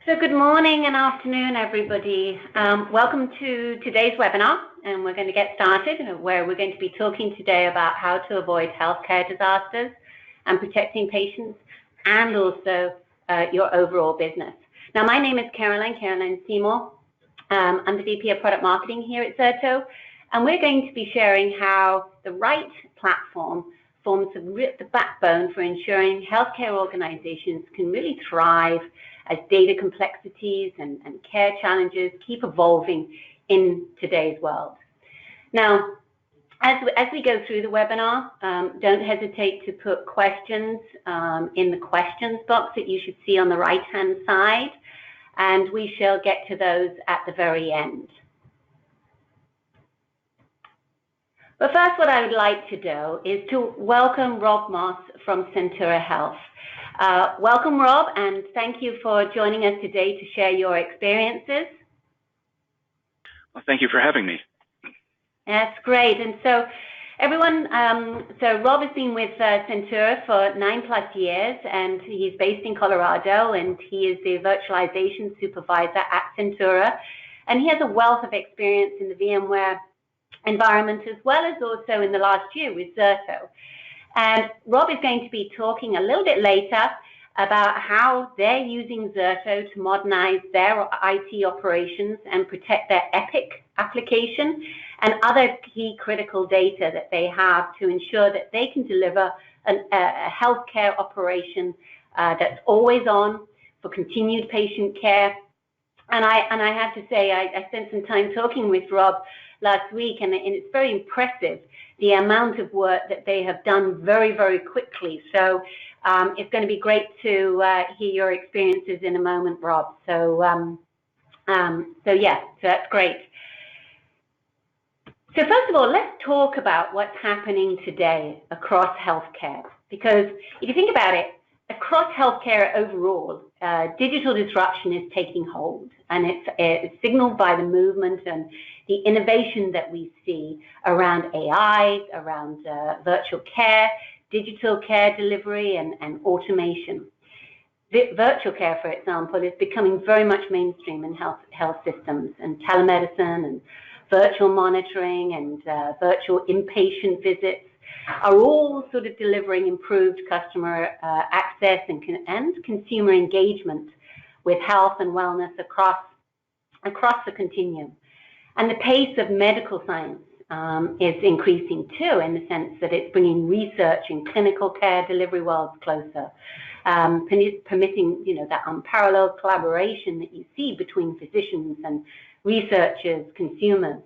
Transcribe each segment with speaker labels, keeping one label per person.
Speaker 1: So good morning and afternoon, everybody. Welcome to today's webinar, and we're going to get started where we're going to be talking today about how to avoid healthcare disasters and protecting patients and also your overall business. Now, my name is Caroline Seymour. I'm the VP of Product Marketing here at Zerto, and we're going to be sharing how the right platform forms the backbone for ensuring healthcare organizations can really thrive as data complexities and care challenges keep evolving in today's world. Now, as we go through the webinar, don't hesitate to put questions in the questions box that you should see on the right-hand side, and we shall get to those at the very end. But first, what I would like to do is to welcome Rob Moss from Centura Health. Welcome, Rob, and thank you for joining us today to share your experiences.
Speaker 2: Well, thank you for having me.
Speaker 1: That's great. And so, everyone, so Rob has been with Centura for 9+ years, and he's based in Colorado, and he is the Virtualization Supervisor at Centura, and he has a wealth of experience in the VMware environment as well as also in the last year with Zerto. And Rob is going to be talking a little bit later about how they're using Zerto to modernize their IT operations and protect their Epic application and other key critical data that they have to ensure that they can deliver a healthcare operation that's always on for continued patient care. And I have to say, I spent some time talking with Rob last week, and it's very impressive the amount of work that they have done very, very quickly. So it's going to be great to hear your experiences in a moment, Rob. So yeah, so that's great. So first of all, let's talk about what's happening today across healthcare, because if you think about it, across healthcare overall, digital disruption is taking hold, and it's signaled by the movement and the innovation that we see around AI, around virtual care, digital care delivery, and automation. Virtual care, for example, is becoming very much mainstream in health systems, and telemedicine and virtual monitoring and virtual inpatient visits are all sort of delivering improved customer access and consumer engagement with health and wellness across the continuum. And the pace of medical science is increasing too, in the sense that it's bringing research and clinical care delivery worlds closer, permitting that unparalleled collaboration that you see between physicians and researchers, consumers.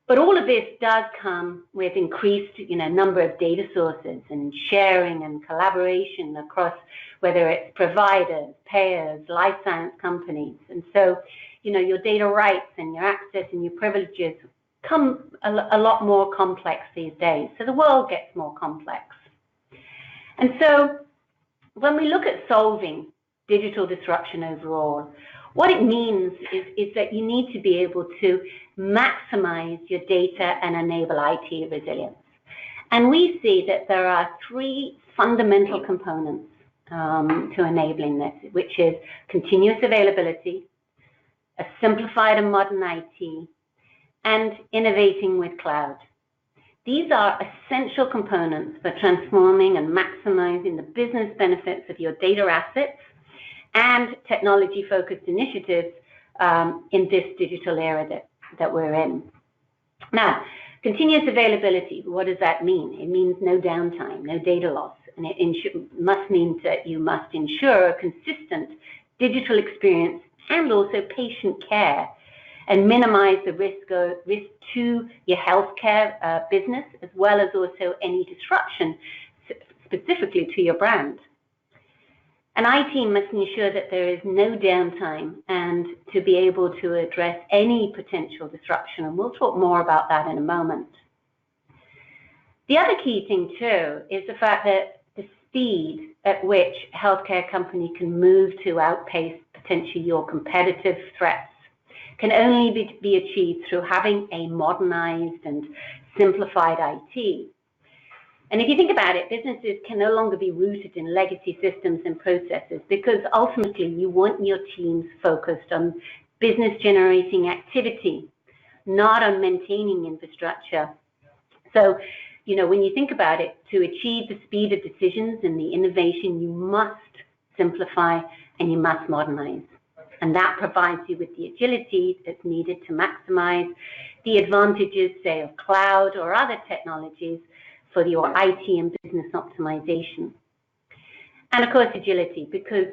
Speaker 1: But all of this does come with increased, number of data sources and sharing and collaboration across whether it's providers, payers, life science companies. And so, your data rights and your access and your privileges come a lot more complex these days. So the world gets more complex. And so when we look at solving digital disruption overall, what it means is that you need to be able to maximize your data and enable IT resilience. And we see that there are 3 fundamental components to enabling this, which is continuous availability, a simplified and modern IT, and innovating with cloud. These are essential components for transforming and maximizing the business benefits of your data assets and technology-focused initiatives in this digital era that we're in. Now, continuous availability, what does that mean? It means no downtime, no data loss, and it must mean that you must ensure a consistent digital experience and also patient care, and minimize the risk to your healthcare business, as well as also any disruption specifically to your brand. And IT must ensure that there is no downtime and to be able to address any potential disruption, and we'll talk more about that in a moment. The other key thing too is the fact that the speed at which healthcare company can move to outpace potentially your competitive threats can only be achieved through having a modernized and simplified IT. And if you think about it, businesses can no longer be rooted in legacy systems and processes, because ultimately you want your teams focused on business generating activity, not on maintaining infrastructure. So, when you think about it, to achieve the speed of decisions and the innovation, you must simplify and you must modernize. And that provides you with the agility that's needed to maximize the advantages, say, of cloud or other technologies for your IT and business optimization. And of course, agility, because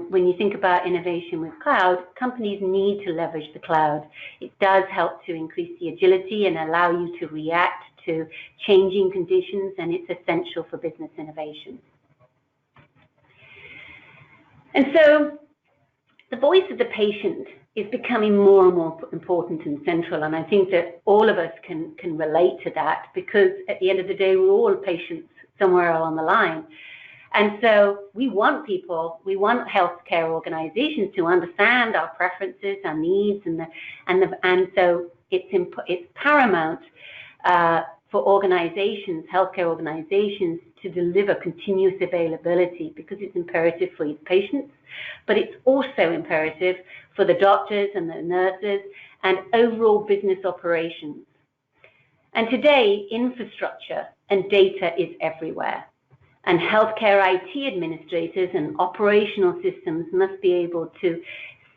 Speaker 1: when you think about innovation with cloud, companies need to leverage the cloud. It does help to increase the agility and allow you to react to changing conditions, and it's essential for business innovation. And so the voice of the patient is becoming more and more important and central, and I think that all of us can relate to that, because at the end of the day, we're all patients somewhere along the line. And so we want healthcare organizations to understand our preferences, our needs, and so it's paramount for organizations, healthcare organizations, to deliver continuous availability, because it's imperative for your patients, but it's also imperative for the doctors and the nurses and overall business operations. And today, infrastructure and data is everywhere. And healthcare IT administrators and operational systems must be able to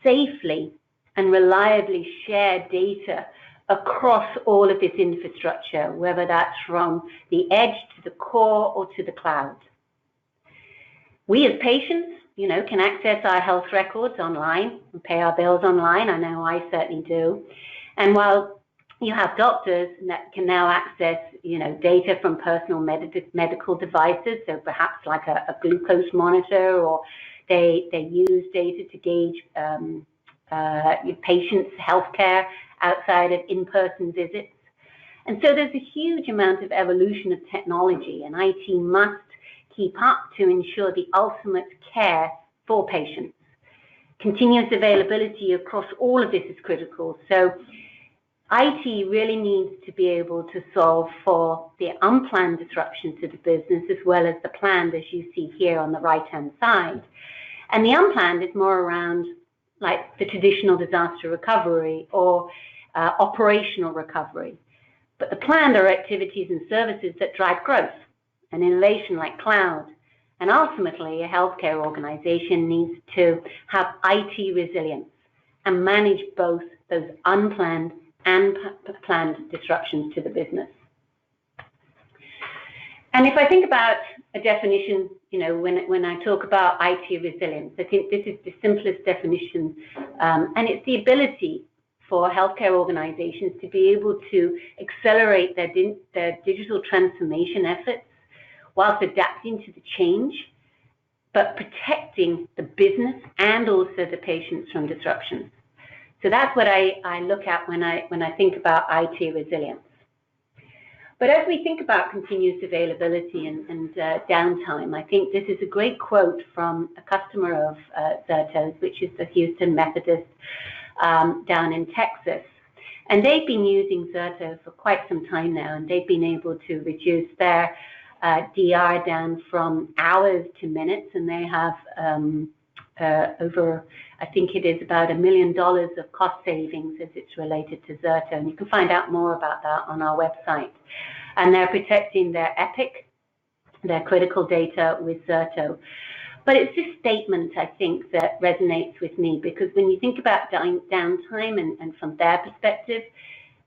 Speaker 1: safely and reliably share data across all of this infrastructure, whether that's from the edge to the core or to the cloud. We as patients, can access our health records online and pay our bills online. I know I certainly do. And while you have doctors that can now access, data from personal medical devices, so perhaps like a glucose monitor, or they use data to gauge your patients' healthcare outside of in-person visits. And so there's a huge amount of evolution of technology, and IT must keep up to ensure the ultimate care for patients. Continuous availability across all of this is critical. So IT really needs to be able to solve for the unplanned disruption to the business, as well as the planned, as you see here on the right-hand side. And the unplanned is more around like the traditional disaster recovery or operational recovery. But the planned are activities and services that drive growth and innovation, like cloud. And ultimately, a healthcare organization needs to have IT resilience and manage both those unplanned and planned disruptions to the business. And if I think about a definition, when I talk about IT resilience, I think this is the simplest definition, and it's the ability for healthcare organizations to be able to accelerate their digital transformation efforts whilst adapting to the change, but protecting the business and also the patients from disruptions. So that's what I look at when I think about IT resilience. But as we think about continuous availability and downtime, I think this is a great quote from a customer of Zerto's, which is the Houston Methodist down in Texas. And they've been using Zerto for quite some time now, and they've been able to reduce their DR down from hours to minutes, and they have over, I think it is about $1 million of cost savings as it's related to Zerto. And you can find out more about that on our website. And they're protecting their epic, their critical data with Zerto. But it's this statement, I think, that resonates with me, because when you think about downtime and from their perspective,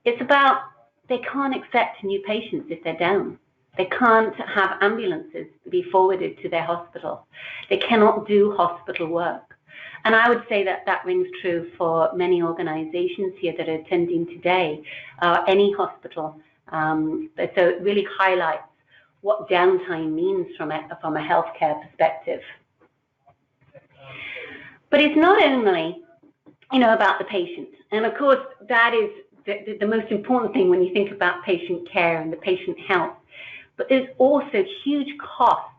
Speaker 1: it's about they can't accept new patients if they're down. They can't have ambulances be forwarded to their hospital. They cannot do hospital work. And I would say that that rings true for many organizations here that are attending today, any hospital. So it really highlights what downtime means from a healthcare perspective. But it's not only, about the patient. And of course, that is the most important thing when you think about patient care and the patient health. But there's also huge costs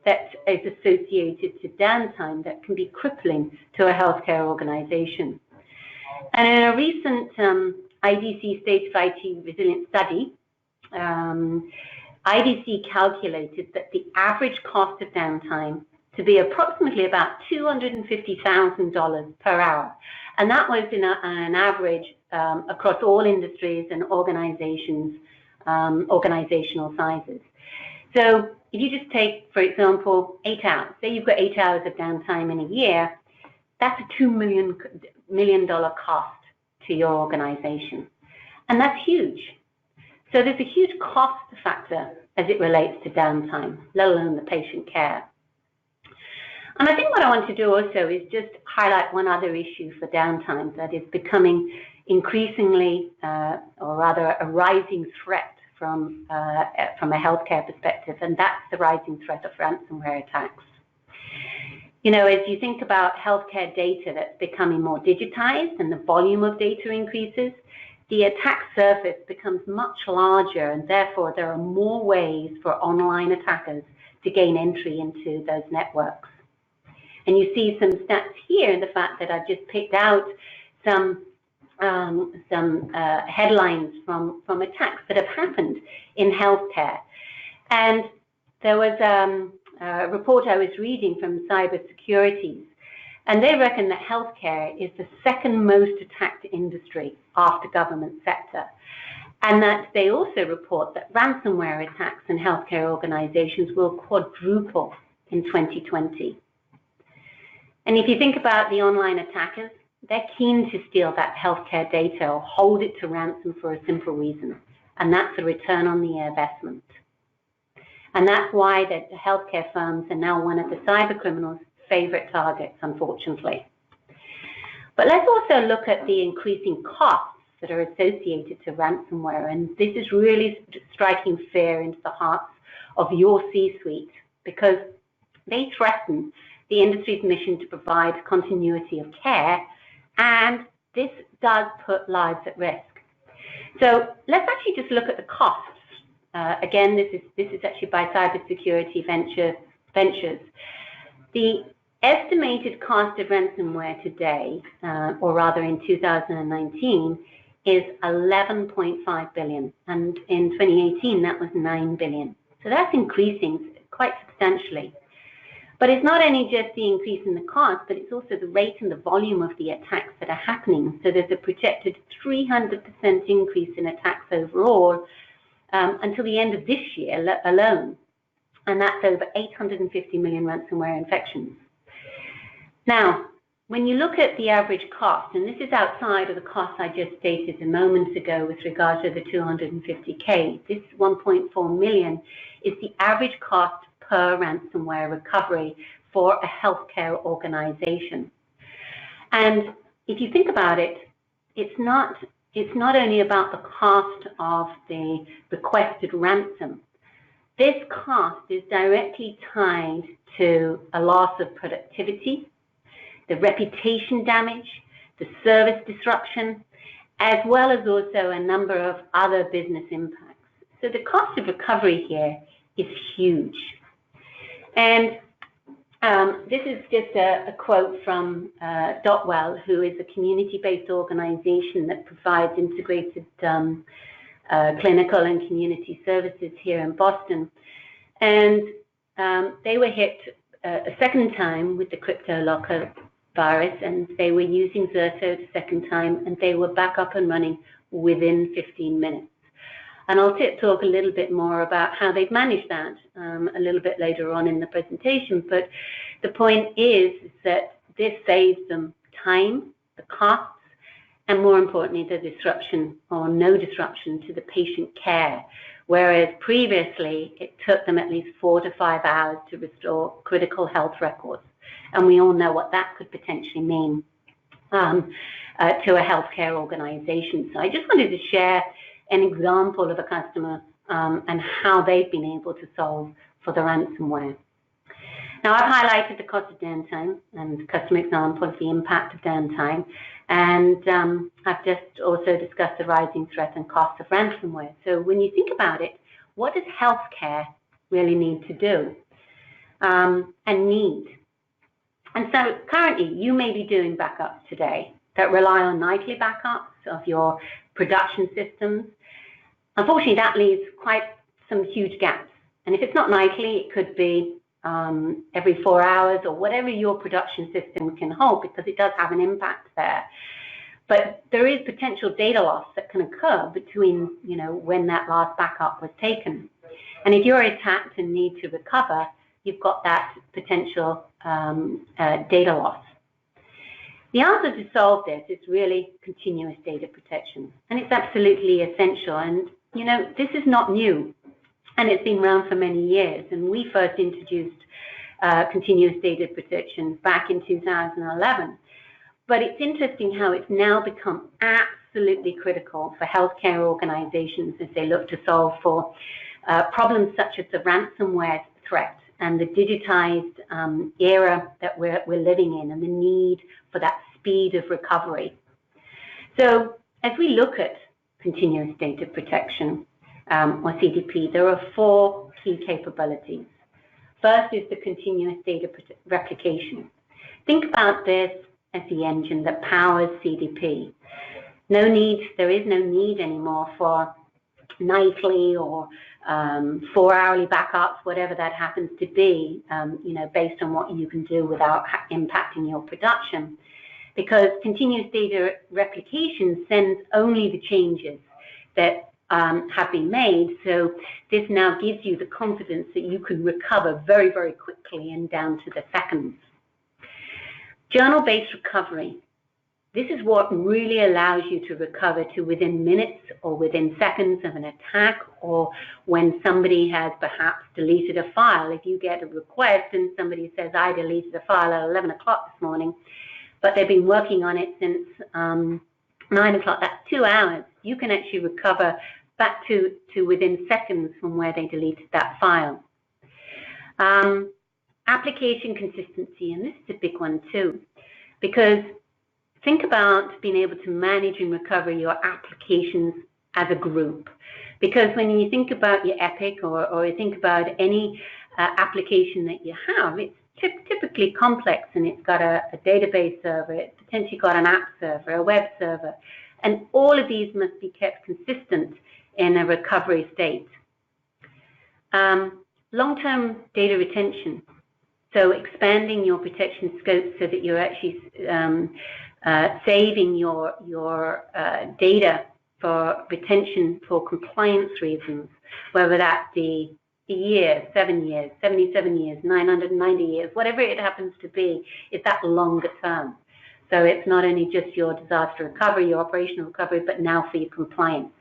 Speaker 1: that is associated to downtime that can be crippling to a healthcare organization. And in a recent IDC State of IT Resilience study, IDC calculated that the average cost of downtime to be approximately about $250,000 per hour. And that was an average across all industries and organizations, organizational sizes. So if you just take, for example, 8 hours, say you've got 8 hours of downtime in a year, that's a $2 million cost to your organization. And that's huge. So there's a huge cost factor as it relates to downtime, let alone the patient care. And I think what I want to do also is just highlight one other issue for downtime that is becoming increasingly, or rather a rising threat from a healthcare perspective, and that's the rising threat of ransomware attacks. You know, as you think about healthcare data that's becoming more digitized and the volume of data increases, the attack surface becomes much larger, and therefore there are more ways for online attackers to gain entry into those networks. And you see some stats here in the fact that I've just picked out some headlines from attacks that have happened in healthcare. And there was a report I was reading from Cybersecurity, and they reckon that healthcare is the second most attacked industry after government sector. And that they also report that ransomware attacks in healthcare organizations will quadruple in 2020. And if you think about the online attackers, they're keen to steal that healthcare data or hold it to ransom for a simple reason, and that's a return on the investment. And that's why the healthcare firms are now one of the cyber criminals' favorite targets, unfortunately. But let's also look at the increasing costs that are associated to ransomware, and this is really striking fear into the hearts of your C-suite, because they threaten the industry's mission to provide continuity of care, and this does put lives at risk. So let's actually just look at the costs. Again, this is actually by Cybersecurity Ventures. The estimated cost of ransomware today, or rather in 2019, is $11.5 billion, and in 2018 that was $9 billion. So that's increasing quite substantially. But it's not only just the increase in the cost, but it's also the rate and the volume of the attacks that are happening. So there's a projected 300% increase in attacks overall until the end of this year alone. And that's over 850 million ransomware infections. Now, when you look at the average cost, and this is outside of the cost I just stated a moment ago with regard to the 250K, this 1.4 million is the average cost per ransomware recovery for a healthcare organization. And if you think about it, it's not only about the cost of the requested ransom. This cost is directly tied to a loss of productivity, the reputation damage, the service disruption, as well as also a number of other business impacts. So the cost of recovery here is huge. And this is just a quote from Dotwell, who is a community-based organization that provides integrated clinical and community services here in Boston. And they were hit a second time with the Cryptolocker virus, and they were using Zerto the second time, and they were back up and running within 15 minutes. And I'll talk a little bit more about how they've managed that a little bit later on in the presentation. But the point is that this saves them time, the costs, and more importantly, the disruption or no disruption to the patient care. Whereas previously, it took them at least 4 to 5 hours to restore critical health records. And we all know what that could potentially mean to a healthcare organization. So I just wanted to share an example of a customer and how they've been able to solve for the ransomware. Now, I've highlighted the cost of downtime and customer examples, the impact of downtime, and I've just also discussed the rising threat and cost of ransomware. So when you think about it, what does healthcare really need to do and need? And so currently, you may be doing backups today that rely on nightly backups of your production systems. Unfortunately, that leaves quite some huge gaps. And if it's not nightly, it could be every 4 hours or whatever your production system can hold, because it does have an impact there. But there is potential data loss that can occur between, when that last backup was taken. And if you're attacked and need to recover, you've got that potential data loss. The answer to solve this is really continuous data protection, and it's absolutely essential. And, this is not new, and it's been around for many years. And we first introduced continuous data protection back in 2011. But it's interesting how it's now become absolutely critical for healthcare organizations as they look to solve for problems such as the ransomware threat and the digitized era that we're living in, and the need for that speed of recovery. So as we look at continuous data protection, or CDP, there are 4 key capabilities. First is the continuous data replication. Think about this as the engine that powers CDP. There is no need anymore for nightly or 4-hourly backups, whatever that happens to be, based on what you can do without impacting your production. Because continuous data replication sends only the changes that have been made. So this now gives you the confidence that you can recover very, very quickly and down to the seconds. Journal-based recovery. This is what really allows you to recover to within minutes or within seconds of an attack, or when somebody has perhaps deleted a file. If you get a request and somebody says, I deleted a file at 11 o'clock this morning, but they've been working on it since 9 o'clock, that's 2 hours. You can actually recover back to within seconds from where they deleted that file. Application consistency, and this is a big one too, because think about being able to manage and recover your applications as a group. Because when you think about your Epic or you think about any application that you have, it's typically complex, and it's got a database server, it's potentially got an app server, a web server, and all of these must be kept consistent in a recovery state. Long-term data retention. So expanding your protection scope so that you're actually saving your data for retention for compliance reasons, whether that be a year, 7 years, 77 years, 990 years, whatever it happens to be, is that longer term. So it's not only just your disaster recovery, your operational recovery, but now for your compliance.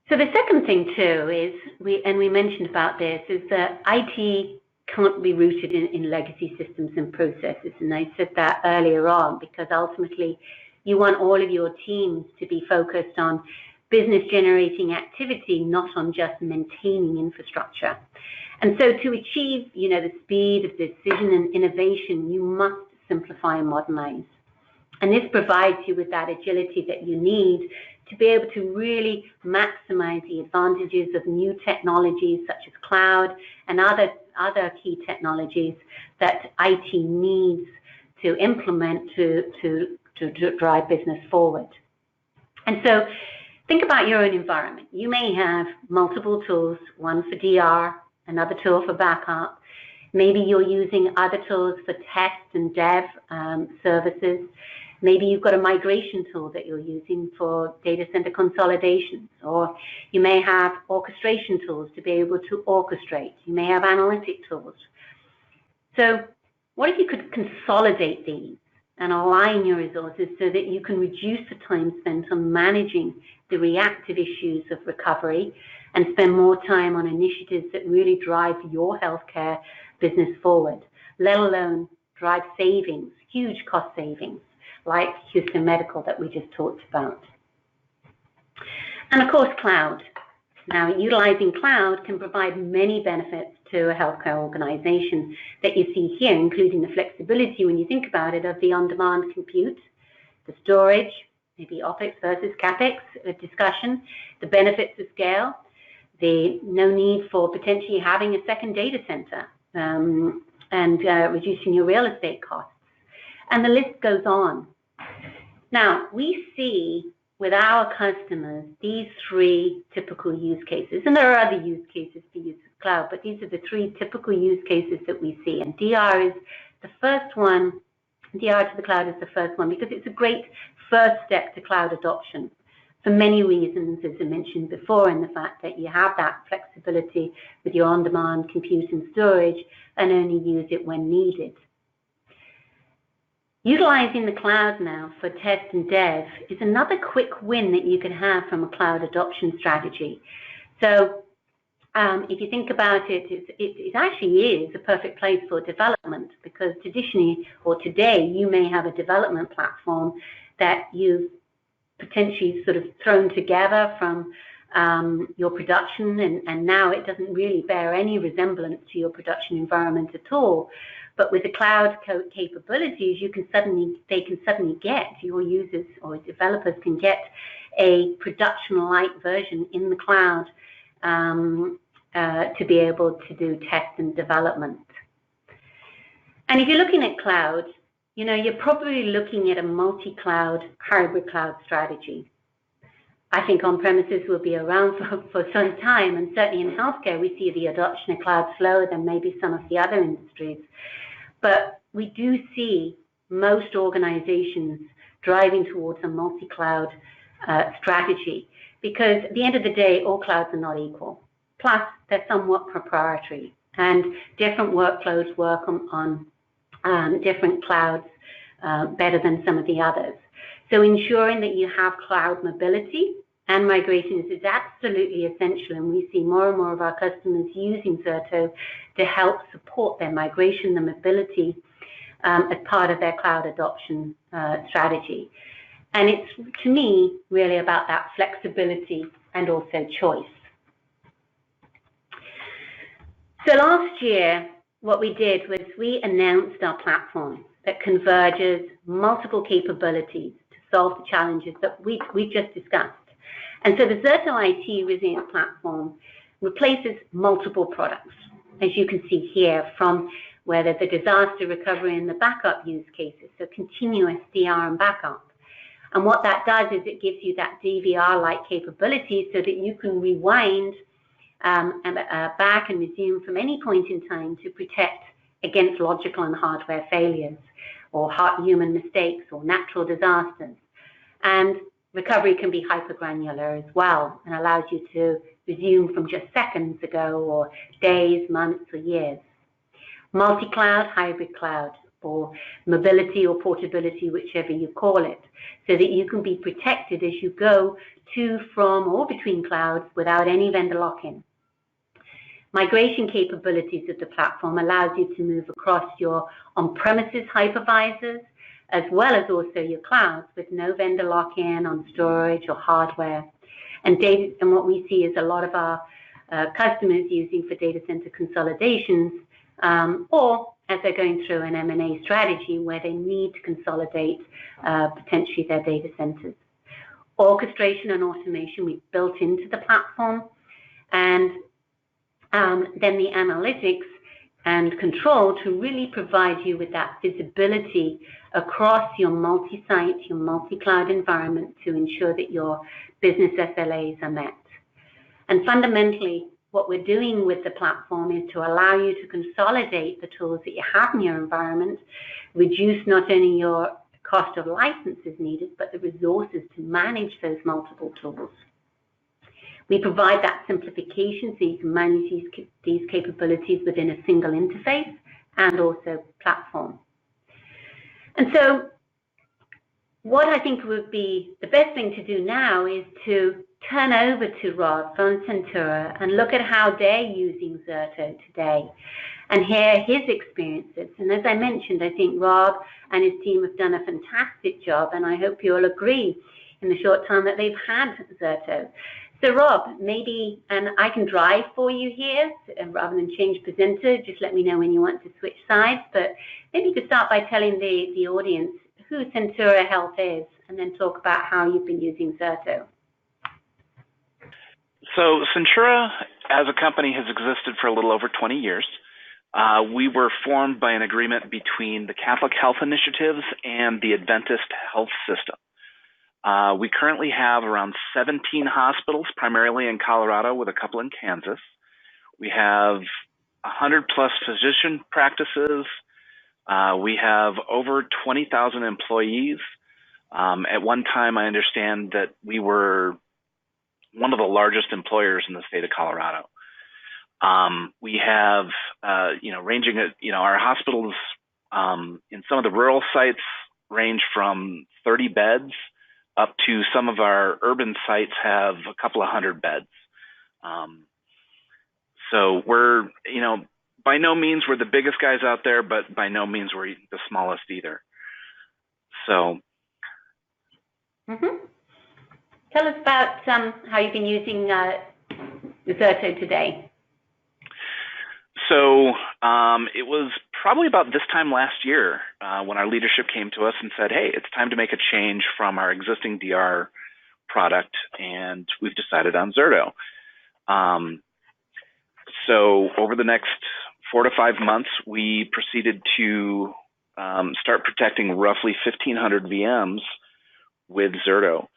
Speaker 1: So the second thing too is, we mentioned about this, is that IT can't be rooted in legacy systems and processes. And I said that earlier on, because ultimately you want all of your teams to be focused on business generating activity, not on just maintaining infrastructure. And so to achieve, the speed of decision and innovation, you must simplify and modernize. And this provides you with that agility that you need to be able to really maximize the advantages of new technologies such as cloud and other key technologies that IT needs to implement to drive business forward. And so think about your own environment. You may have multiple tools, one for DR, another tool for backup. Maybe you're using other tools for test and dev services. Maybe you've got a migration tool that you're using for data center consolidations, or you may have orchestration tools to be able to orchestrate. You may have analytic tools. So what if you could consolidate these and align your resources so that you can reduce the time spent on managing the reactive issues of recovery and spend more time on initiatives that really drive your healthcare business forward, let alone drive savings, huge cost savings, like Houston Medical that we just talked about. And of course, cloud. Now, utilizing cloud can provide many benefits to a healthcare organization that you see here, including the flexibility, when you think about it, of the on-demand compute, the storage, maybe OpEx versus CapEx discussion, the benefits of scale, the no need for potentially having a second data center, and reducing your real estate costs. And the list goes on. Now, we see with our customers these three typical use cases, and there are other use cases for use of cloud, but these are the three typical use cases that we see. And DR is the first one. DR to the cloud is the first one because it's a great first step to cloud adoption for many reasons, as I mentioned before, in the fact that you have that flexibility with your on-demand compute and storage and only use it when needed. Utilizing the cloud now for test and dev is another quick win that you can have from a cloud adoption strategy. So if you think about it, it actually is a perfect place for development because traditionally or today you may have a development platform that you've potentially sort of thrown together from your production and now it doesn't really bear any resemblance to your production environment at all. But with the cloud capabilities, they can suddenly get, your users or developers can get a production-like version in the cloud to be able to do test and development. And if you're looking at cloud, you're probably looking at a multi-cloud, hybrid cloud strategy. I think on-premises will be around for some time, and certainly in healthcare, we see the adoption of cloud slower than maybe some of the other industries. But we do see most organizations driving towards a multi-cloud strategy because at the end of the day, all clouds are not equal. Plus, they're somewhat proprietary and different workloads work on different clouds better than some of the others. So ensuring that you have cloud mobility and migrations is absolutely essential, and we see more and more of our customers using Zerto to help support their migration, the mobility as part of their cloud adoption strategy. And it's, to me, really about that flexibility and also choice. So last year, what we did was we announced our platform that converges multiple capabilities to solve the challenges that we just discussed. And so the Zerto IT Resilience Platform replaces multiple products, as you can see here, from whether the disaster recovery and the backup use cases, so continuous DR and backup. And what that does is it gives you that DVR-like capability so that you can rewind back and resume from any point in time to protect against logical and hardware failures or human mistakes or natural disasters. And recovery can be hypergranular as well and allows you to resume from just seconds ago or days, months, or years. Multi-cloud, hybrid cloud, or mobility or portability, whichever you call it, so that you can be protected as you go to, from, or between clouds without any vendor lock-in. Migration capabilities of the platform allows you to move across your on-premises hypervisors as well as also your clouds with no vendor lock-in on storage or hardware. And what we see is a lot of our customers using for data center consolidations or as they're going through an M&A strategy where they need to consolidate potentially their data centers. Orchestration and automation we've built into the platform, and then the analytics and control to really provide you with that visibility across your multi-site, your multi-cloud environment to ensure that your business SLAs are met. And fundamentally, what we're doing with the platform is to allow you to consolidate the tools that you have in your environment, reduce not only your cost of licenses needed, but the resources to manage those multiple tools. We provide that simplification so you can manage these capabilities within a single interface and also platform. And so what I think would be the best thing to do now is to turn over to Rob from Centura and look at how they're using Zerto today and hear his experiences. And as I mentioned, I think Rob and his team have done a fantastic job, and I hope you'll agree in the short time that they've had Zerto. So Rob, maybe, and I can drive for you here, rather than change presenter, just let me know when you want to switch sides, but maybe you could start by telling the audience who Centura Health is, and then talk about how you've been using Zerto.
Speaker 2: So Centura, as a company, has existed for a little over 20 years. We were formed by an agreement between the Catholic Health Initiatives and the Adventist Health System. We currently have around 17 hospitals, primarily in Colorado with a couple in Kansas. We have 100 plus physician practices. We have over 20,000 employees. At one time, I understand that we were one of the largest employers in the state of Colorado. We have, ranging at, our hospitals in some of the rural sites range from 30 beds up to some of our urban sites have a couple of hundred beds. So we're, by no means we're the biggest guys out there, but by no means we're the smallest either. So.
Speaker 1: Tell us about how you've been using Zerto today.
Speaker 2: So it was probably about this time last year when our leadership came to us and said, hey, it's time to make a change from our existing DR product, and we've decided on Zerto. So over the next 4 to 5 months, we proceeded to start protecting roughly 1,500 VMs with Zerto.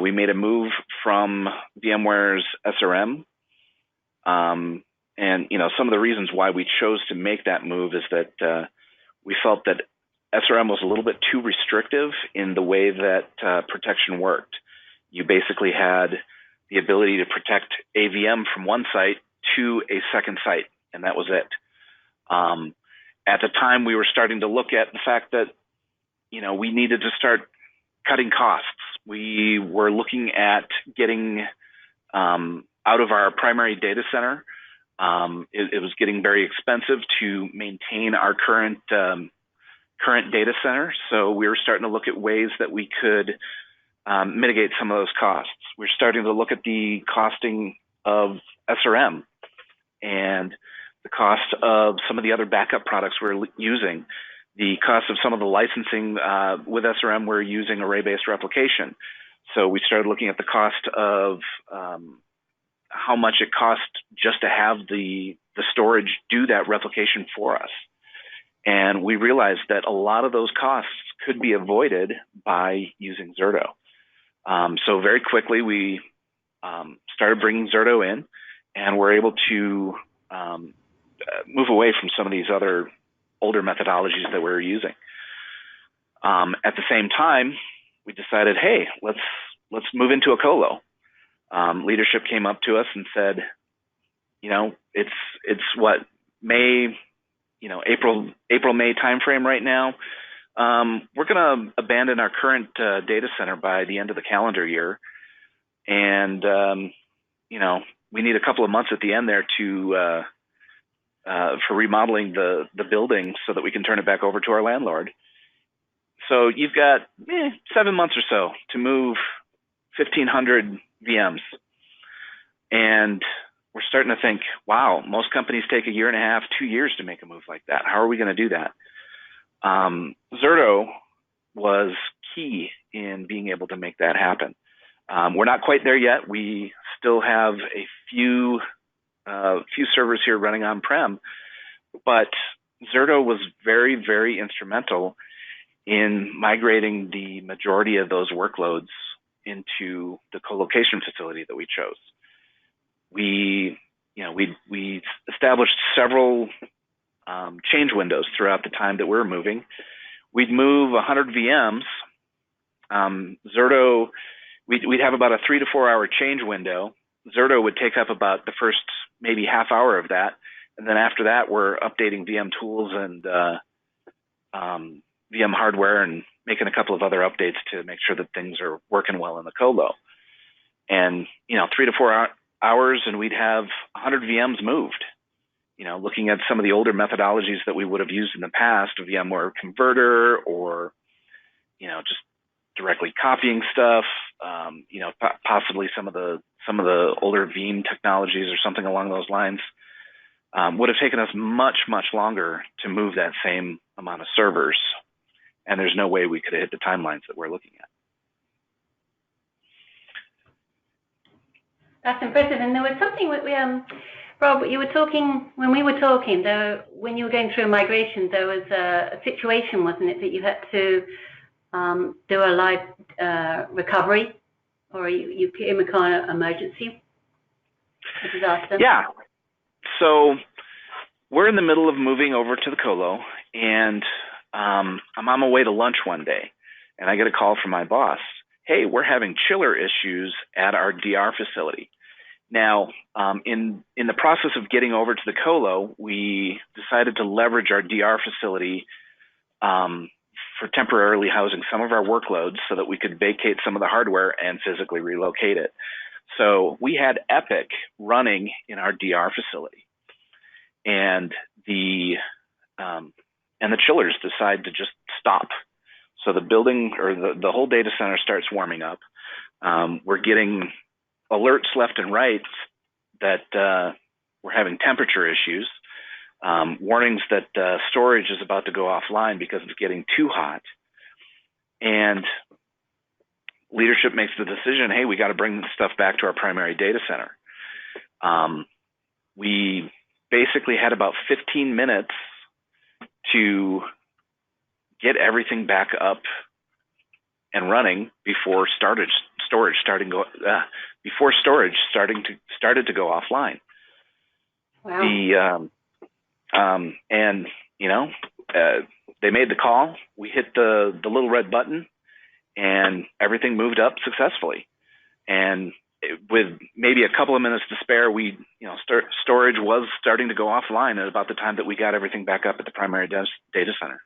Speaker 2: We made a move from VMware's SRM. And, some of the reasons why we chose to make that move is that we felt that SRM was a little bit too restrictive in the way that protection worked. You basically had the ability to protect a VM from one site to a second site, and that was it. At the time, we were starting to look at the fact that, we needed to start cutting costs. We were looking at getting out of our primary data center. It was getting very expensive to maintain our current data center, so we were starting to look at ways that we could mitigate some of those costs. We're starting to look at the costing of SRM and the cost of some of the other backup products we're using, the cost of some of the licensing with SRM. We're using array-based replication. So we started looking at the cost of how much it costs just to have the storage do that replication for us. And we realized that a lot of those costs could be avoided by using Zerto. So very quickly, we started bringing Zerto in, and we're able to move away from some of these other older methodologies that we're using. At the same time, we decided, hey, let's move into a colo. Leadership came up to us and said, it's what, May, April, May timeframe right now. We're going to abandon our current data center by the end of the calendar year. And, we need a couple of months at the end there for remodeling the building so that we can turn it back over to our landlord. So you've got 7 months or so to move 1,500 VMs. And we're starting to think, wow, most companies take 1.5 years, 2 years to make a move like that. How are we going to do that? Zerto was key in being able to make that happen. We're not quite there yet. We still have a few servers here running on-prem, but Zerto was very, very instrumental in migrating the majority of those workloads into the co-location facility that we chose. We established several change windows throughout the time that we were moving. We'd move 100 VMs. Zerto, we'd have about a 3 to 4 hour change window. Zerto would take up about the first maybe half hour of that. And then after that, we're updating VM tools and VM hardware and making a couple of other updates to make sure that things are working well in the colo. And, 3 to 4 hours and we'd have 100 VMs moved. Looking at some of the older methodologies that we would have used in the past, a VMware converter or, just directly copying stuff, possibly some of the older Veeam technologies or something along those lines, would have taken us much, much longer to move that same amount of servers. And there's no way we could have hit the timelines that we're looking at.
Speaker 1: That's impressive. And there was something that we, Rob, when we were talking, when you were going through a migration, there was a situation, wasn't it, that you had to do a live recovery, or you came a kind of emergency, a disaster?
Speaker 2: Yeah. So we're in the middle of moving over to the colo, and I'm on my way to lunch one day, and I get a call from my boss. Hey, we're having chiller issues at our DR facility. Now, in the process of getting over to the colo, we decided to leverage our DR facility for temporarily housing some of our workloads so that we could vacate some of the hardware and physically relocate it. So we had Epic running in our DR facility, and the chillers decide to just stop. So the building, or the whole data center, starts warming up. We're getting alerts left and right that we're having temperature issues, warnings that storage is about to go offline because it's getting too hot. And leadership makes the decision, hey, we got to bring this stuff back to our primary data center. We basically had about 15 minutes to get everything back up and running before storage started to go offline.
Speaker 1: Wow.
Speaker 2: And they made the call. We hit the little red button, and everything moved up successfully. And with maybe a couple of minutes to spare, storage was starting to go offline at about the time that we got everything back up at the primary data center.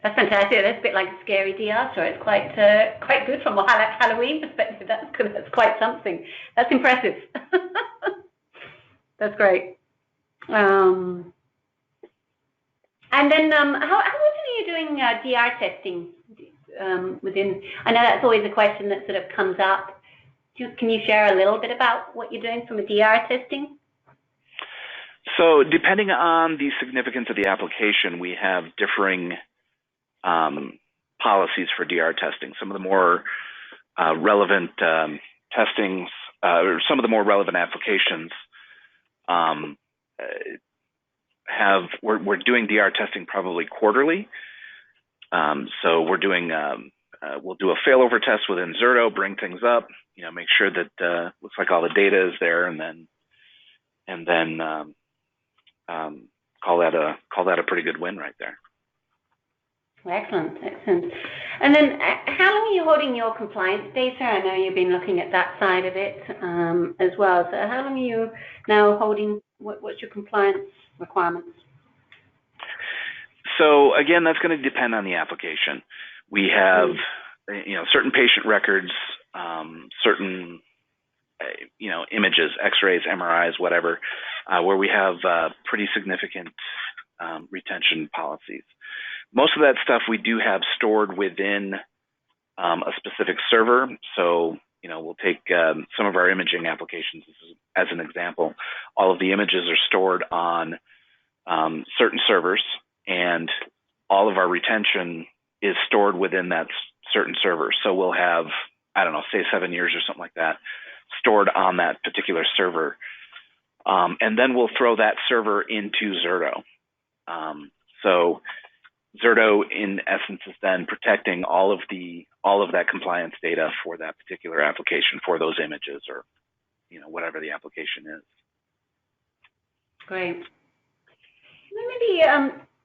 Speaker 1: That's fantastic. That's a bit like a scary DR story. It's quite good from a Halloween perspective. That's good. That's quite something. That's impressive. That's great. And then how often are you doing DR testing within? I know that's always a question that sort of comes up. Can you share a little bit about what you're doing from a DR testing?
Speaker 2: So depending on the significance of the application, we have differing policies for DR testing. Some of the more relevant testings, or some of the more relevant applications we're doing DR testing probably quarterly. So we're doing we'll do a failover test within Zerto, bring things up, make sure that looks like all the data is there, and then call that a pretty good win right there.
Speaker 1: Excellent. And then how long are you holding your compliance data? I know you've been looking at that side of it as well. So how long are you now holding, what's your compliance requirements?
Speaker 2: So again, that's going to depend on the application. We have, certain patient records, certain, images, X-rays, MRIs, whatever, where we have pretty significant retention policies. Most of that stuff we do have stored within a specific server. So, we'll take some of our imaging applications as an example. All of the images are stored on certain servers, and all of our retention is stored within that certain server. So we'll have, say 7 years or something like that, stored on that particular server. And then we'll throw that server into Zerto. So Zerto, in essence, is then protecting all of that compliance data for that particular application, for those images, or whatever the application is.
Speaker 1: Great. Maybe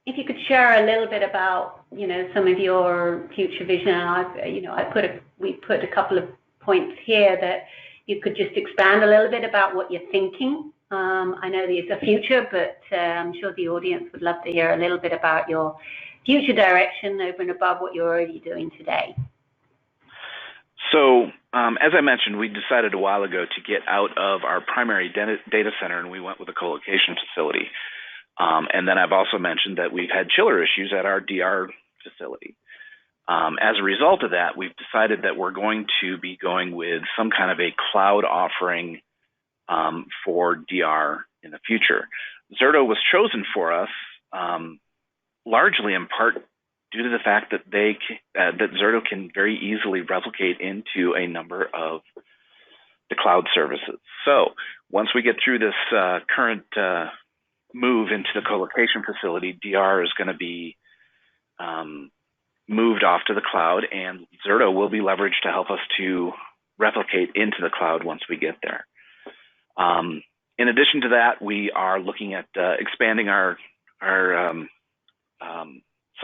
Speaker 1: if you could share a little bit about some of your future vision. We put a couple of points here that you could just expand a little bit about what you're thinking. I know there's a future, but I'm sure the audience would love to hear a little bit about your future direction over and above what you're already doing today.
Speaker 2: So, as I mentioned, we decided a while ago to get out of our primary data center, and we went with a co-location facility. And then I've also mentioned that we've had chiller issues at our DR facility. As a result of that, we've decided that we're going to be going with some kind of a cloud offering for DR in the future. Zerto was chosen for us largely in part due to the fact that that Zerto can very easily replicate into a number of the cloud services. So once we get through this current move into the co-location facility, DR is going to be moved off to the cloud, and Zerto will be leveraged to help us to replicate into the cloud once we get there. In addition to that, we are looking at expanding some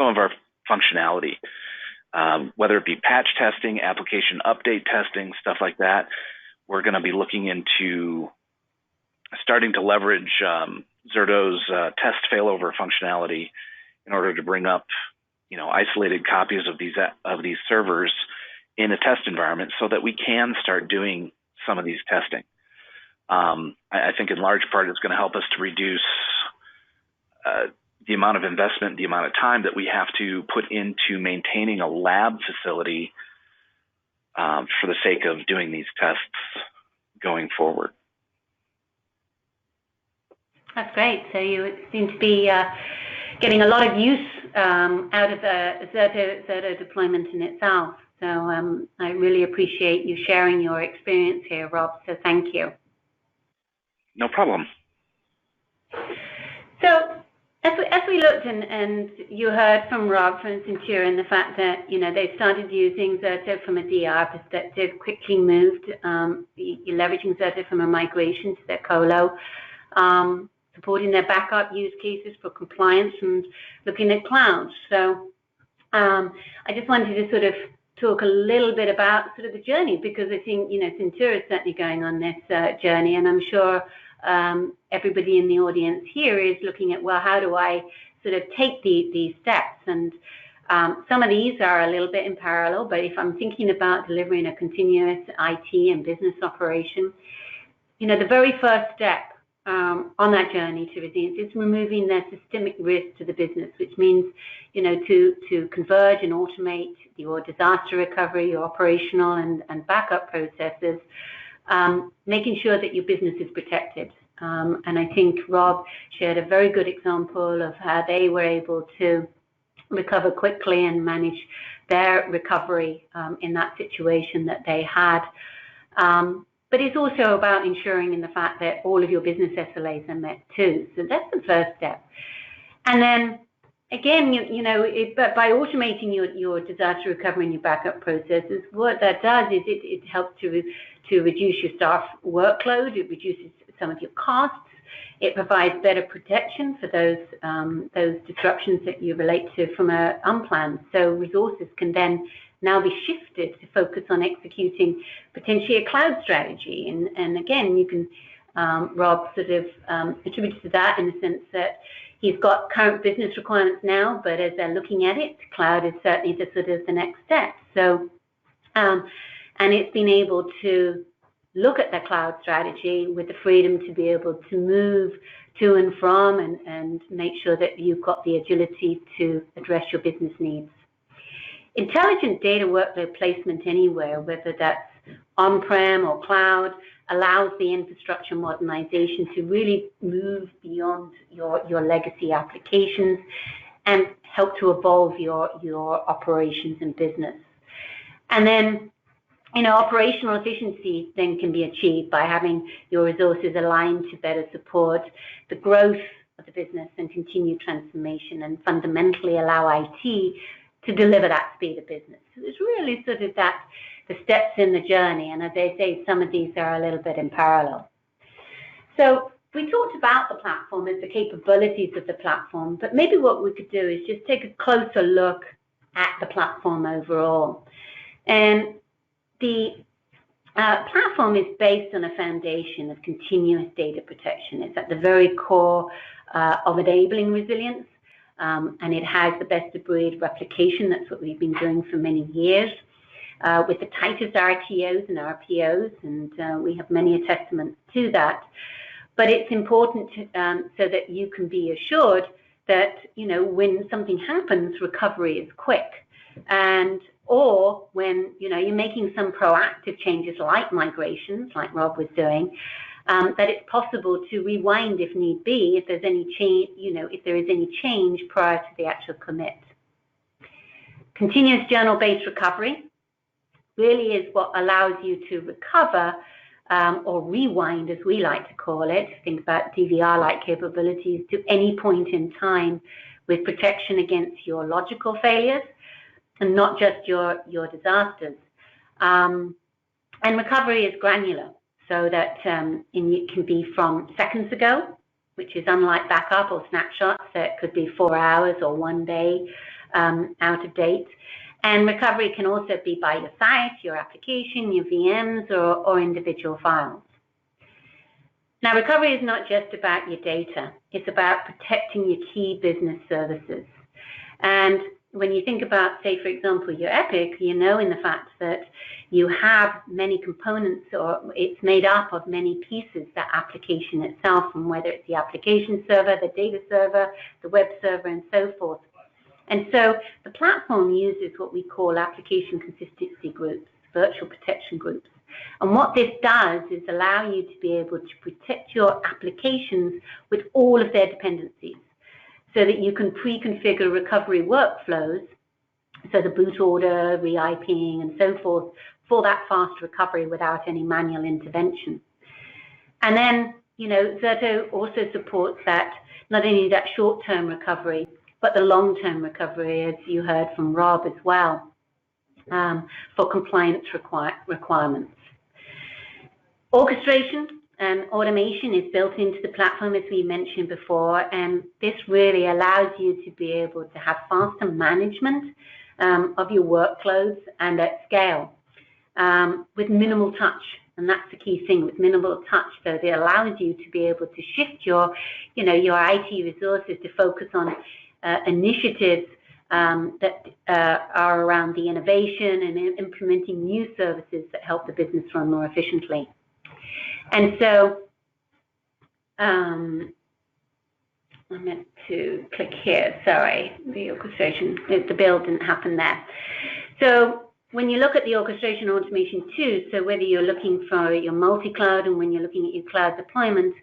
Speaker 2: of our functionality, whether it be patch testing, application update testing, stuff like that. We're going to be looking into starting to leverage Zerto's test failover functionality in order to bring up, isolated copies of these servers in a test environment so that we can start doing some of these testing. I think in large part it's going to help us to reduce the amount of investment, the amount of time that we have to put into maintaining a lab facility for the sake of doing these tests going forward.
Speaker 1: That's great. So you seem to be getting a lot of use out of the Zerto deployment in itself. So I really appreciate you sharing your experience here, Rob. So thank you.
Speaker 2: No problem.
Speaker 1: So as we looked and you heard from Rob from Centura and the fact that, they started using Zerto from a DR perspective, quickly moved, you're leveraging Zerto from a migration to their colo, supporting their backup use cases for compliance and looking at clouds. So I just wanted to sort of talk a little bit about sort of the journey, because I think, Centura is certainly going on this journey, and I'm sure everybody in the audience here is looking at, well, how do I sort of take these steps? And some of these are a little bit in parallel, but if I'm thinking about delivering a continuous IT and business operation, the very first step on that journey to resilience is removing the systemic risk to the business, which means, to converge and automate your disaster recovery, your operational and backup processes, making sure that your business is protected. And I think Rob shared a very good example of how they were able to recover quickly and manage their recovery in that situation that they had. But it's also about ensuring in the fact that all of your business SLAs are met too. So that's the first step. And then again, by automating your disaster recovery and your backup processes, what that does is it helps to reduce your staff workload. It reduces some of your costs. It provides better protection for those disruptions that you relate to from unplanned. So resources can then now be shifted to focus on executing potentially a cloud strategy. And again, you can, Rob sort of attributes to that in the sense that he's got current business requirements now, but as they're looking at it, cloud is certainly the sort of the next step. So, and it's been able to look at the cloud strategy with the freedom to be able to move to and from and make sure that you've got the agility to address your business needs. Intelligent data workload placement anywhere, whether that's on-prem or cloud, allows the infrastructure modernization to really move beyond your legacy applications and help to evolve your operations and business. And then, operational efficiency then can be achieved by having your resources aligned to better support the growth of the business and continued transformation, and fundamentally allow IT to deliver that speed of business. So it's really sort of the steps in the journey, and as I say, some of these are a little bit in parallel. So we talked about the platform as the capabilities of the platform, but maybe what we could do is just take a closer look at the platform overall. And the platform is based on a foundation of continuous data protection. It's at the very core of enabling resilience, and it has the best-of-breed replication. That's what we've been doing for many years, with the tightest RTOs and RPOs, and we have many a testament to that. But it's important so that you can be assured that, when something happens, recovery is quick. Or when, you're making some proactive changes like migrations, like Rob was doing, that it's possible to rewind if need be, if there's any change, if there is any change prior to the actual commit. Continuous journal-based recovery really is what allows you to recover or rewind, as we like to call it. Think about DVR-like capabilities to any point in time with protection against your logical failures, and not just your disasters. And recovery is granular, so that it can be from seconds ago, which is unlike backup or snapshots, so it could be 4 hours or 1 day out of date. And recovery can also be by your site, your application, your VMs, or individual files. Now, recovery is not just about your data. It's about protecting your key business services. And when you think about, say, for example, your Epic, you know in the fact that you have many components, or it's made up of many pieces, that application itself, and whether it's the application server, the data server, the web server, and so forth. And so the platform uses what we call application consistency groups, virtual protection groups. And what this does is allow you to be able to protect your applications with all of their dependencies, so that you can pre-configure recovery workflows, so the boot order, re-IPing, and so forth, for that fast recovery without any manual intervention. And then, Zerto also supports that, not only that short-term recovery, but the long-term recovery, as you heard from Rob as well, for compliance requirements. Orchestration and automation is built into the platform, as we mentioned before, and this really allows you to be able to have faster management of your workloads and at scale with minimal touch. And that's the key thing, with minimal touch, so it allows you to be able to shift your IT resources to focus on initiatives that are around the innovation and implementing new services that help the business run more efficiently. And so I meant to click here, sorry, the orchestration, the build didn't happen there. So when you look at the orchestration automation too, so whether you're looking for your multi-cloud, and when you're looking at your cloud deployment,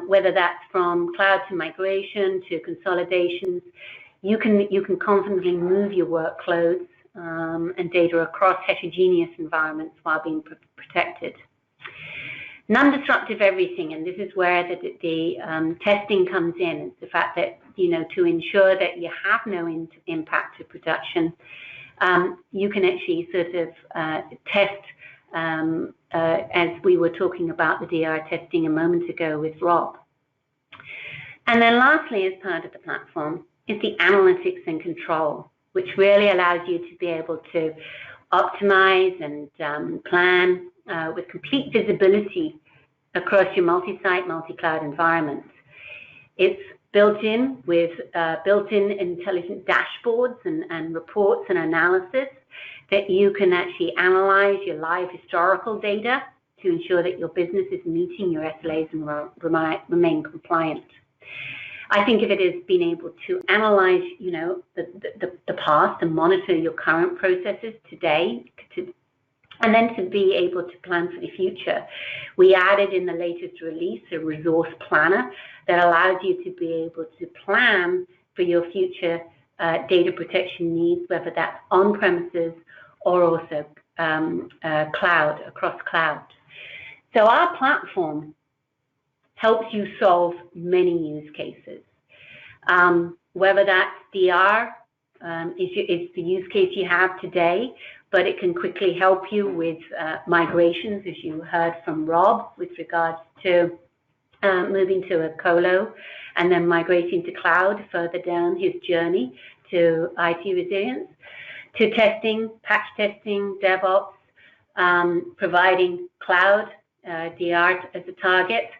Speaker 1: whether that's from cloud to migration to consolidations, you can confidently move your workloads and data across heterogeneous environments while being protected. Non-disruptive everything, and this is where the testing comes in. It's the fact that, to ensure that you have no impact to production, you can actually sort of test, as we were talking about the DR testing a moment ago with Rob. And then lastly, as part of the platform, is the analytics and control, which really allows you to be able to optimize and plan with complete visibility across your multi-site, multi-cloud environments. It's built in with built-in intelligent dashboards and reports and analysis that you can actually analyze your live historical data to ensure that your business is meeting your SLAs and remain compliant. I think of it as being able to analyze, the past and monitor your current processes today, and then to be able to plan for the future. We added in the latest release a resource planner that allows you to be able to plan for your future data protection needs, whether that's on-premises or also cloud, across cloud. So our platform helps you solve many use cases. Whether that's DR is the use case you have today, but it can quickly help you with migrations, as you heard from Rob, with regards to moving to a colo and then migrating to cloud further down his journey to IT resilience, to testing, patch testing, DevOps, providing cloud, DR as a target.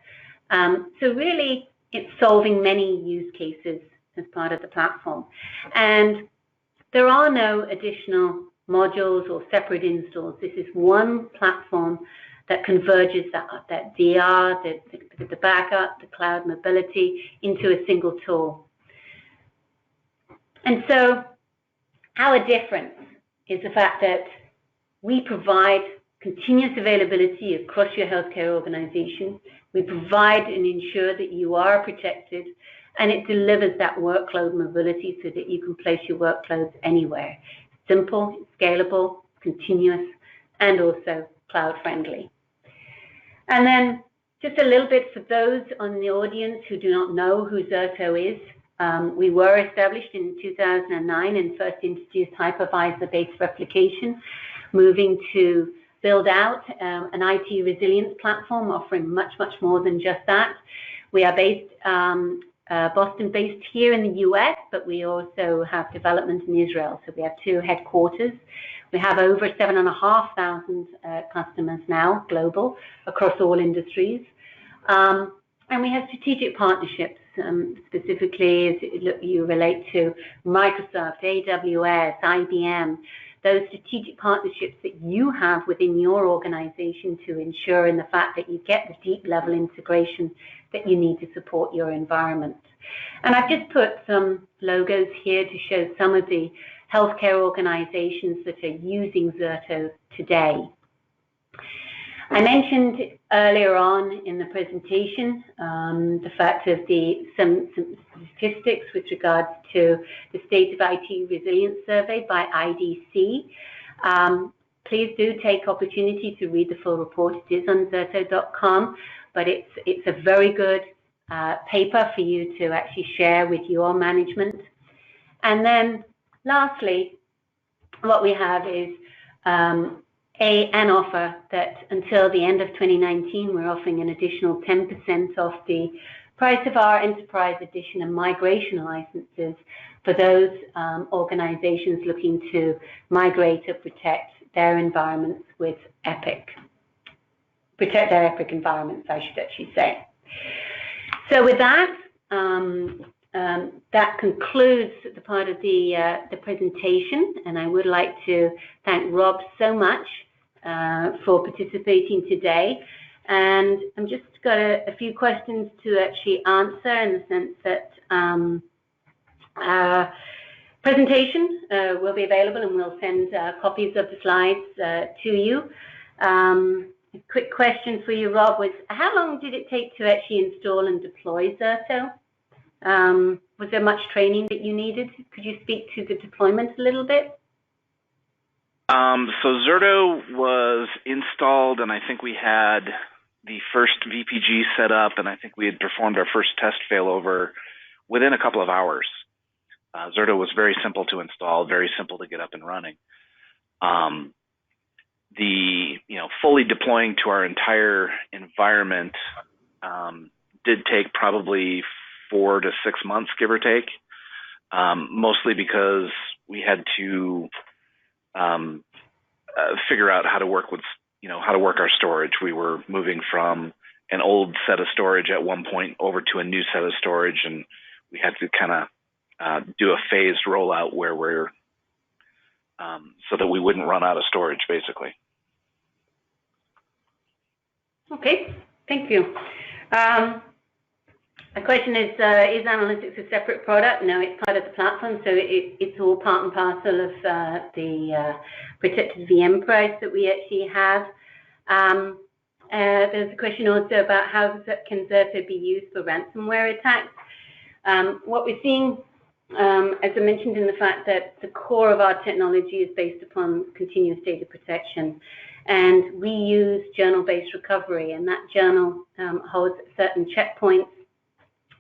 Speaker 1: So really, it's solving many use cases as part of the platform. And there are no additional modules or separate installs. This is one platform that converges that DR, the backup, the cloud mobility into a single tool. And so our difference is the fact that we provide continuous availability across your healthcare organization. We provide and ensure that you are protected, and it delivers that workload mobility so that you can place your workloads anywhere. Simple, scalable, continuous, and also cloud-friendly. And then just a little bit for those on the audience who do not know who Zerto is. We were established in 2009 and first introduced hypervisor-based replication, moving to build out an IT resilience platform offering much, much more than just that. We are based, Boston-based here in the US, but we also have development in Israel. So we have 2 headquarters. We have over 7,500 customers now, global, across all industries. And we have strategic partnerships, specifically as you relate to Microsoft, AWS, IBM, those strategic partnerships that you have within your organization to ensure in the fact that you get the deep level integration that you need to support your environment. And I've just put some logos here to show some of the healthcare organizations that are using Zerto today. I mentioned earlier on in the presentation the fact of some statistics with regards to the State of IT Resilience Survey by IDC. Please do take opportunity to read the full report. It is on Zerto.com, but it's a very good paper for you to actually share with your management. And then lastly, what we have is an offer that until the end of 2019, we're offering an additional 10% off the price of our Enterprise Edition and migration licenses for those organizations looking to migrate or protect their environments with Epic. Protect their Epic environments, I should actually say. So with that, that concludes the part of the presentation, and I would like to thank Rob so much for participating today. And I'm just got a few questions to actually answer in the sense that presentation will be available and we'll send copies of the slides to you. A quick question for you, Rob, was how long did it take to actually install and deploy Zerto? Was there much training that you needed? Could you speak to the deployment a little bit?
Speaker 2: So Zerto was installed, and I think we had the first VPG set up, and I think we had performed our first test failover within a couple of hours. Zerto was very simple to install, very simple to get up and running. Fully deploying to our entire environment did take probably 4 to 6 months, give or take, mostly because we had to figure out how to work with, how to work our storage. We were moving from an old set of storage at one point over to a new set of storage, and we had to kind of do a phased rollout where we're so that we wouldn't run out of storage, basically.
Speaker 1: Okay, thank you. The question is analytics a separate product? No, it's part of the platform, so it's all part and parcel of the protected VM price that we actually have. There's a question also about how can Zerto be used for ransomware attacks. What we're seeing, as I mentioned, in the fact that the core of our technology is based upon continuous data protection, and we use journal-based recovery, and that journal holds certain checkpoints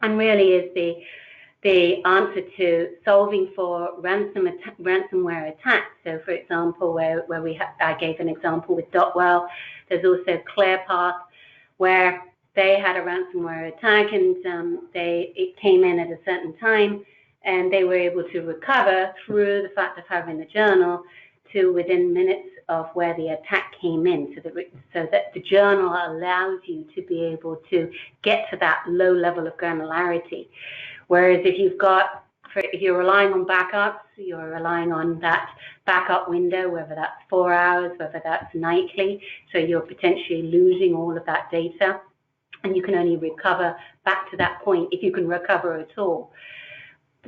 Speaker 1: and really is the answer to solving for ransomware attacks. So, for example, where I gave an example with Dotwell, there's also ClearPath, where they had a ransomware attack, and it came in at a certain time, and they were able to recover through the fact of having the journal to within minutes of where the attack came in, so that the journal allows you to be able to get to that low level of granularity. Whereas if you're relying on backups, you're relying on that backup window, whether that's 4 hours, whether that's nightly, so you're potentially losing all of that data, and you can only recover back to that point if you can recover at all.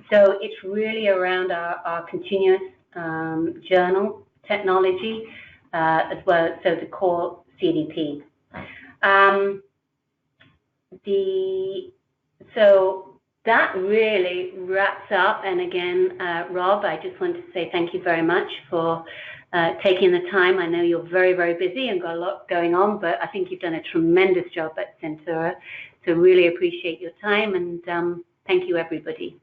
Speaker 1: So it's really around our continuous journal technology as well, so the core CDP. So that really wraps up. And again, Rob, I just want to say thank you very much for taking the time. I know you're very, very busy and got a lot going on, but I think you've done a tremendous job at Centura. So really appreciate your time, and thank you, everybody.